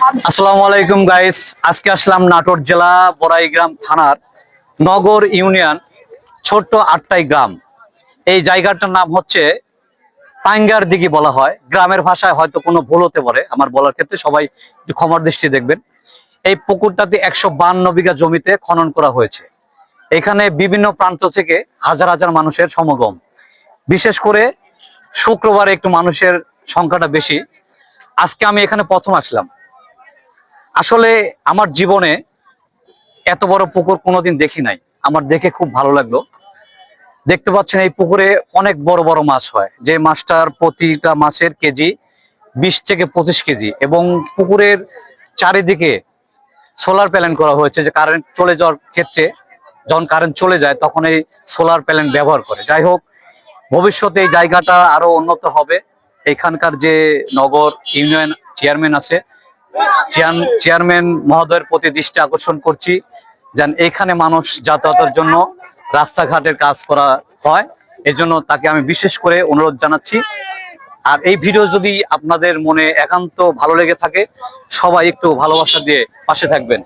আসসালামু আলাইকুম গাইস। আজকে আসলাম নাটোর জেলা বড়াইগ্রাম থানার নগর ইউনিয়ন ছোট্ট আটটাই গ্রাম। এই জায়গাটার নাম হচ্ছে পাঙ্গার দিঘি বলা হয়। গ্রামের ভাষায় হয়তো কোনো ভুল হতে পারে, আমার বলার ক্ষেত্রে সবাই একটু ক্ষমার দৃষ্টি দেখবেন। এই পুকুরটাতে 152 বিঘা জমিতে খনন করা হয়েছে। এখানে বিভিন্ন প্রান্ত থেকে হাজার হাজার মানুষের সমাগম। বিশেষ করে শুক্রবারে একটু মানুষের সংখ্যাটা বেশি। আজকে আমি এখানে প্রথম আসলাম। আসলে আমার জীবনে এত বড় পুকুর কোনোদিন দেখি নাই। আমার দেখে খুব ভালো লাগলো। দেখতে পাচ্ছেন এই পুকুরে অনেক বড় বড় মাছ হয়, যে মাছটার প্রতিটা মাছের কেজি 20 থেকে 25 কেজি। এবং পুকুরের চারিদিকে সোলার প্যানেল করা হয়েছে, যে কারেন্ট চলে যাওয়ার ক্ষেত্রে যখন কারেন্ট চলে যায় তখন এই সোলার প্যানেল ব্যবহার করে। যাই হোক, ভবিষ্যতে এই জায়গাটা আরো উন্নত হবে। এখানকার যে নগর ইউনিয়ন চেয়ারম্যান আছে, চেয়ারম্যান মহোদয়ের প্রতি দৃষ্টি আকর্ষণ করছি, যেন এখানে মানুষ যাতায়াতের জন্য রাস্তাঘাটের কাজ করা হয়। এজন্য তাকে আমি বিশেষ করে অনুরোধ জানাচ্ছি। আর এই ভিডিও যদি আপনাদের মনে একান্ত ভালো লেগে থাকে, সবাই একটু ভালোবাসা দিয়ে পাশে থাকবেন।